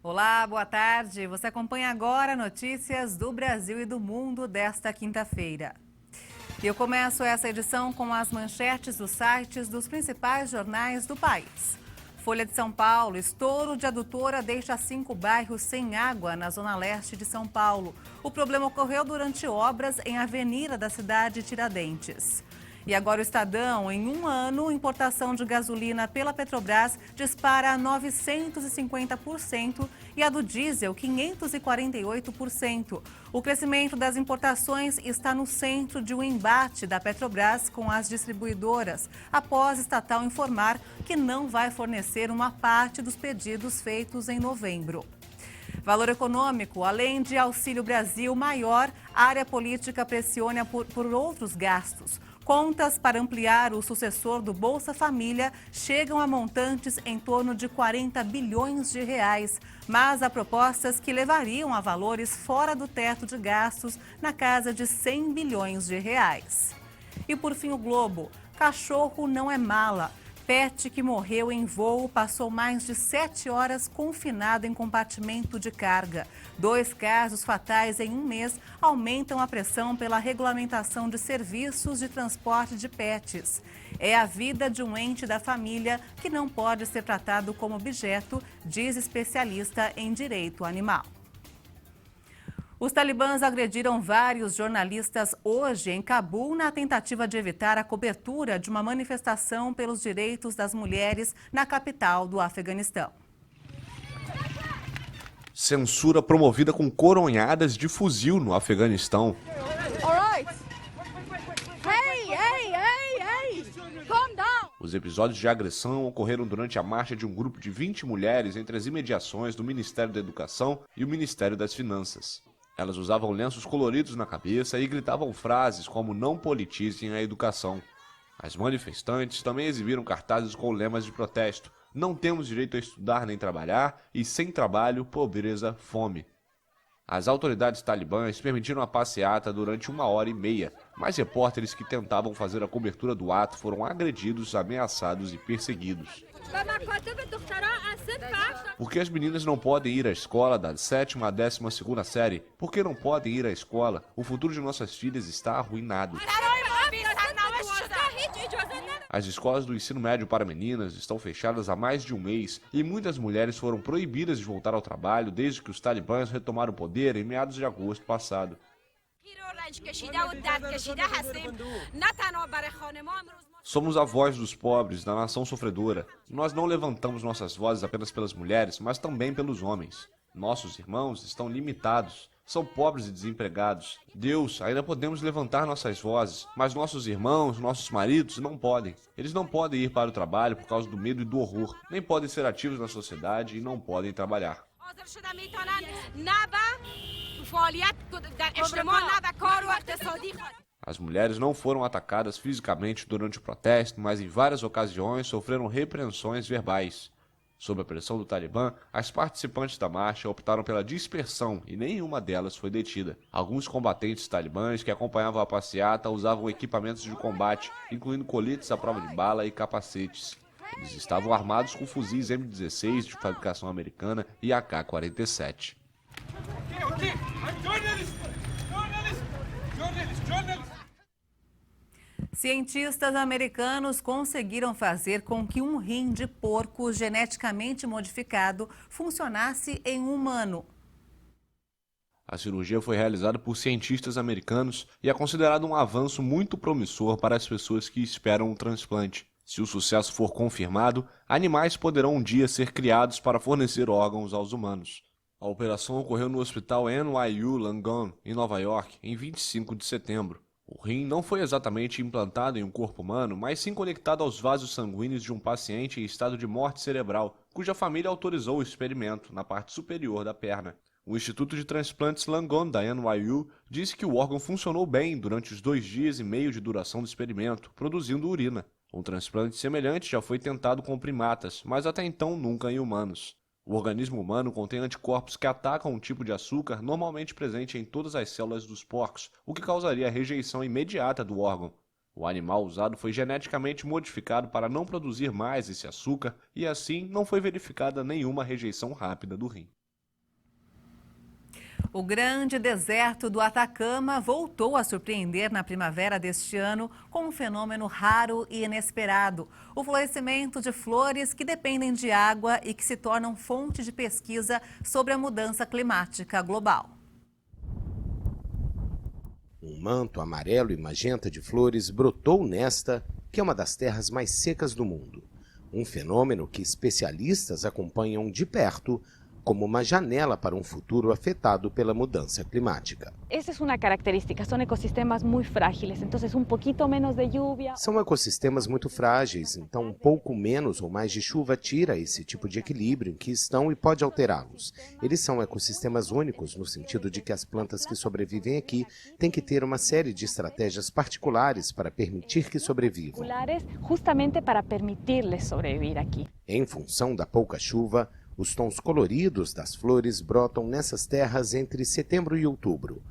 Olá, boa tarde. Você acompanha agora notícias do Brasil e do mundo desta quinta-feira. E eu começo essa edição com as manchetes dos sites dos principais jornais do país. Folha de São Paulo: estouro de adutora deixa 5 bairros sem água na zona leste de São Paulo. O problema ocorreu durante obras em avenida da cidade Tiradentes. E agora o Estadão: em um ano, importação de gasolina pela Petrobras dispara 950% e a do diesel 548%. O crescimento das importações está no centro de um embate da Petrobras com as distribuidoras, após a estatal informar que não vai fornecer uma parte dos pedidos feitos em novembro. Valor econômico: além de Auxílio Brasil maior, a área política pressiona por outros gastos. Contas para ampliar o sucessor do Bolsa Família chegam a montantes em torno de 40 bilhões de reais, mas há propostas que levariam a valores fora do teto de gastos, na casa de 100 bilhões de reais. E por fim, o Globo: cachorro não é mala. Pet que morreu em voo passou mais de 7 horas confinado em compartimento de carga. 2 casos fatais em um mês aumentam a pressão pela regulamentação de serviços de transporte de pets. É a vida de um ente da família que não pode ser tratado como objeto, diz especialista em direito animal. Os talibãs agrediram vários jornalistas hoje em Cabul na tentativa de evitar a cobertura de uma manifestação pelos direitos das mulheres na capital do Afeganistão. Censura promovida com coronhadas de fuzil no Afeganistão. Os episódios de agressão ocorreram durante a marcha de um grupo de 20 mulheres entre as imediações do Ministério da Educação e o Ministério das Finanças. Elas usavam lenços coloridos na cabeça e gritavam frases como "não politizem a educação". As manifestantes também exibiram cartazes com lemas de protesto: "Não temos direito a estudar nem trabalhar" e "sem trabalho, pobreza, fome". As autoridades talibãs permitiram a passeata durante 1h30, mas repórteres que tentavam fazer a cobertura do ato foram agredidos, ameaçados e perseguidos. Por que as meninas não podem ir à escola da 7ª à 12ª série? Por que não podem ir à escola? O futuro de nossas filhas está arruinado. As escolas do ensino médio para meninas estão fechadas há mais de um mês e muitas mulheres foram proibidas de voltar ao trabalho desde que os talibãs retomaram o poder em meados de agosto passado. Somos a voz dos pobres, da nação sofredora. Nós não levantamos nossas vozes apenas pelas mulheres, mas também pelos homens. Nossos irmãos estão limitados. São pobres e desempregados. Deus, ainda podemos levantar nossas vozes, mas nossos irmãos, nossos maridos não podem. Eles não podem ir para o trabalho por causa do medo e do horror, nem podem ser ativos na sociedade e não podem trabalhar. As mulheres não foram atacadas fisicamente durante o protesto, mas em várias ocasiões sofreram repreensões verbais. Sob a pressão do Talibã, as participantes da marcha optaram pela dispersão e nenhuma delas foi detida. Alguns combatentes talibãs que acompanhavam a passeata usavam equipamentos de combate, incluindo coletes à prova de bala e capacetes. Eles estavam armados com fuzis M16 de fabricação americana e AK-47. Cientistas americanos conseguiram fazer com que um rim de porco geneticamente modificado funcionasse em um humano. A cirurgia foi realizada por cientistas americanos e é considerado um avanço muito promissor para as pessoas que esperam um transplante. Se o sucesso for confirmado, animais poderão um dia ser criados para fornecer órgãos aos humanos. A operação ocorreu no hospital NYU Langone, em Nova York, em 25 de setembro. O rim não foi exatamente implantado em um corpo humano, mas sim conectado aos vasos sanguíneos de um paciente em estado de morte cerebral, cuja família autorizou o experimento na parte superior da perna. O Instituto de Transplantes Langone da NYU disse que o órgão funcionou bem durante os 2 dias e meio de duração do experimento, produzindo urina. Um transplante semelhante já foi tentado com primatas, mas até então nunca em humanos. O organismo humano contém anticorpos que atacam um tipo de açúcar normalmente presente em todas as células dos porcos, o que causaria a rejeição imediata do órgão. O animal usado foi geneticamente modificado para não produzir mais esse açúcar e assim não foi verificada nenhuma rejeição rápida do rim. O grande deserto do Atacama voltou a surpreender na primavera deste ano com um fenômeno raro e inesperado: o florescimento de flores que dependem de água e que se tornam fonte de pesquisa sobre a mudança climática global. Um manto amarelo e magenta de flores brotou nesta, que é uma das terras mais secas do mundo. Um fenômeno que especialistas acompanham de perto como uma janela para um futuro afetado pela mudança climática. Essa é uma característica, são ecossistemas muito frágeis, então um pouquinho menos de lluvia. São ecossistemas muito frágeis, então um pouco menos ou mais de chuva tira esse tipo de equilíbrio em que estão e pode alterá-los. Eles são ecossistemas únicos no sentido de que as plantas que sobrevivem aqui têm que ter uma série de estratégias particulares para permitir que sobrevivam. Justamente para permitir-lhes sobreviver aqui. Em função da pouca chuva, os tons coloridos das flores brotam nessas terras entre setembro e outubro.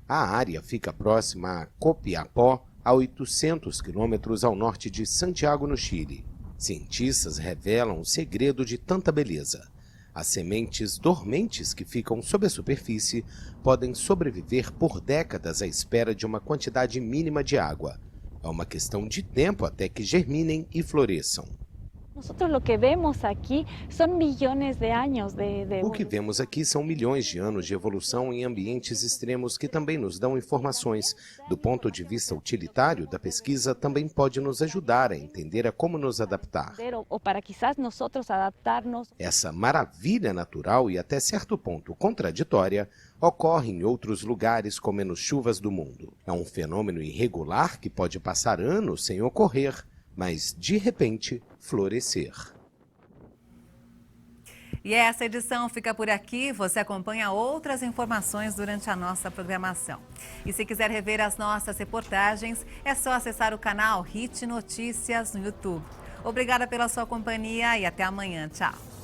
A área fica próxima a Copiapó, a 800 quilômetros ao norte de Santiago, no Chile. Cientistas revelam o segredo de tanta beleza. As sementes dormentes que ficam sob a superfície podem sobreviver por décadas à espera de uma quantidade mínima de água. É uma questão de tempo até que germinem e floresçam. O que vemos aqui são milhões de anos O que vemos aqui são milhões de anos de evolução em ambientes extremos que também nos dão informações. Do ponto de vista utilitário da pesquisa, também pode nos ajudar a entender a como nos adaptar. Ou para quizás nós adaptar-nos. Essa maravilha natural e até certo ponto contraditória ocorre em outros lugares com menos chuvas do mundo. É um fenômeno irregular que pode passar anos sem ocorrer, mas, de repente, florescer. E essa edição fica por aqui. Você acompanha outras informações durante a nossa programação. E se quiser rever as nossas reportagens, é só acessar o canal HIT Notícias no YouTube. Obrigada pela sua companhia e até amanhã. Tchau.